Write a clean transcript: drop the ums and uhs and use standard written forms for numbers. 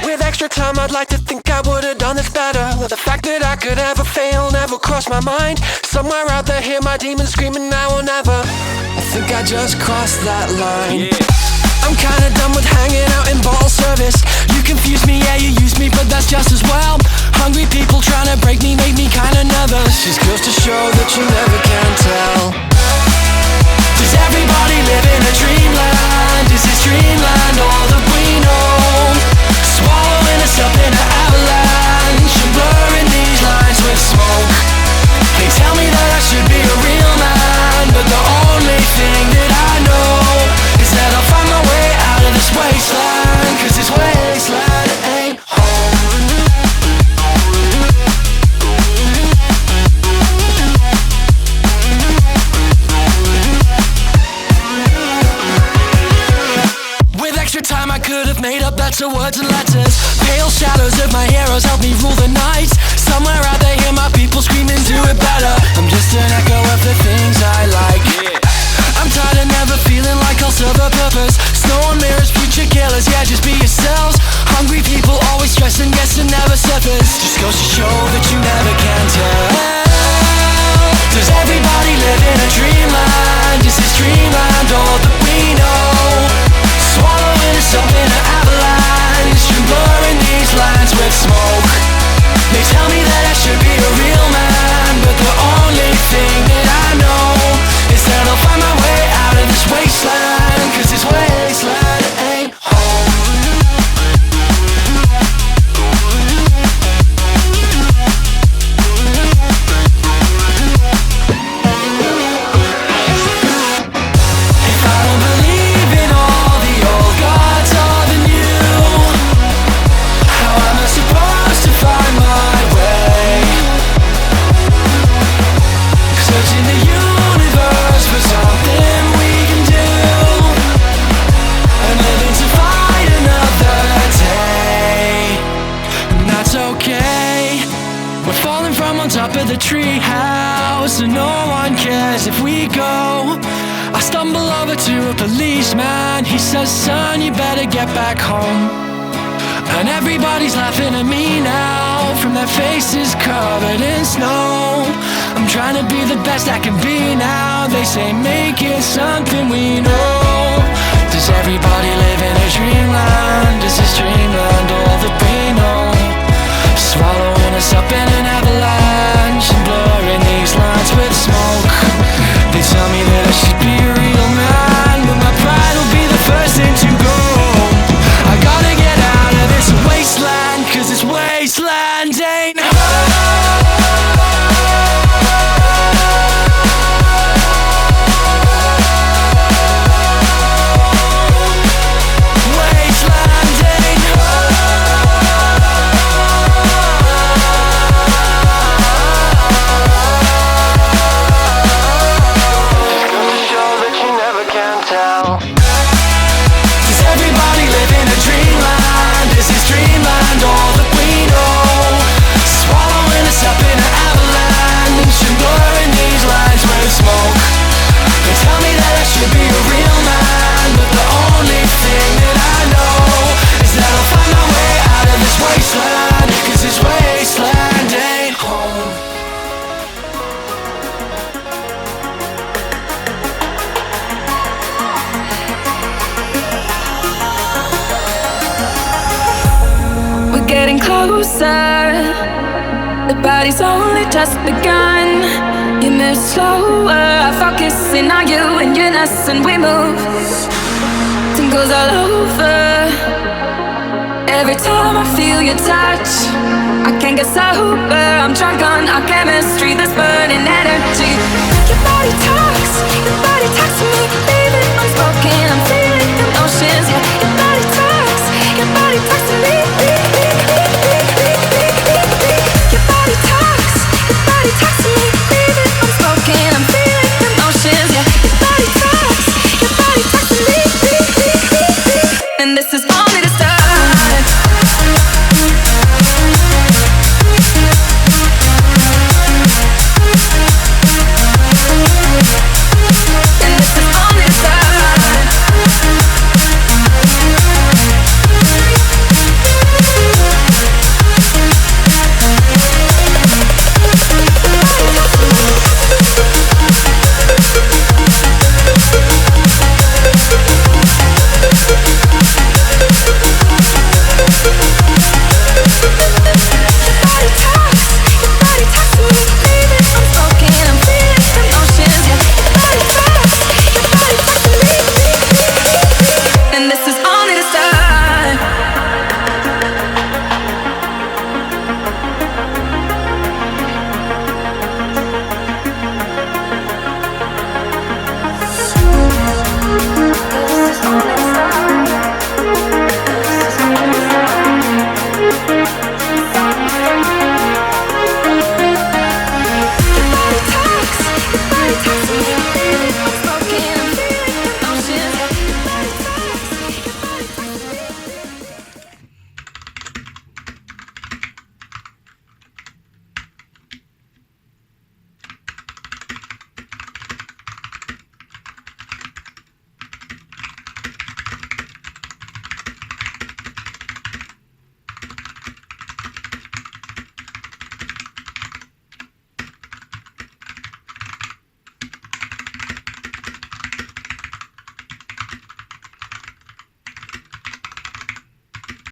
With extra time, I'd like to think I would've done this better. The fact that I could ever fail never crossed my mind. Somewhere out there, hear my demons screaming now or never. I think I just crossed that line. I'm kinda done with hanging out in bottle service. You confuse me, yeah, you use me, but that's just as well. Hungry people trying to break me make me kinda nervous. Just goes to show that you never can tell. Does everybody live in a dreamland? Is this dreamland all that we know? Swallowing us up in an avalanche and blurring these lines with smoke. They tell me that I should be a real man, but the only thing that I know is that I'll find my way out of this wasteland. Cause this wasteland ain't home. With extra time I could have made up better words and letters. Pale shadows of my heroes help me rule the night. Somewhere out there hear my people screaming, do it better. I'm just an echo of the things I like. I'm tired of never feeling like I'll serve a purpose. Snow on mirrors, future killers, yeah, just be yourselves. Hungry people always stressing, guessing never surface. Just goes to show that you never can tell. Does everybody live in a dreamland? Is this dreamland all that we know? Swallowing us up in an avalanche and blurring these lines with smoke. They tell me that I should be a real man, but the only thing that I know is that I'll find my way out of this wasteland. Cause this wasteland ain't home. If I don't believe in all the old gods or the new, how am I supposed to find my way? Searching the universe for something we can do, and living to fight another day. And that's okay. We're falling from on top of the treehouse, and no one cares if we go. I stumble over to a policeman. He says, son, you better get back home. And everybody's laughing at me now, from their faces covered in snow. I'm trying to be the best I can be now. They say make it something we know. Does everybody live in a dreamland? Is this dreamland all that we know? Swallowing us up in an avalanche and blurring these lines with smoke. They tell me that I should be a real man, but my pride will be the first thing to go. I gotta get out of this wasteland, cause this wasteland ain't home. Wasteland ain't does everybody live in a dreamland? Is this dreamland all that we know? Swallowing us up in an avalanche and blurring these lines with smoke. They tell me that I should be a real man, but the only thing that I know is that I'll find my way out of this wasteland. Cause this wasteland ain't home. Getting closer, the body's only just begun. You move slower, I focus in on you and your nest, and we move. Tingles all over. Every time I feel your touch, I can't get sober. I'm drunk on our chemistry, this burn.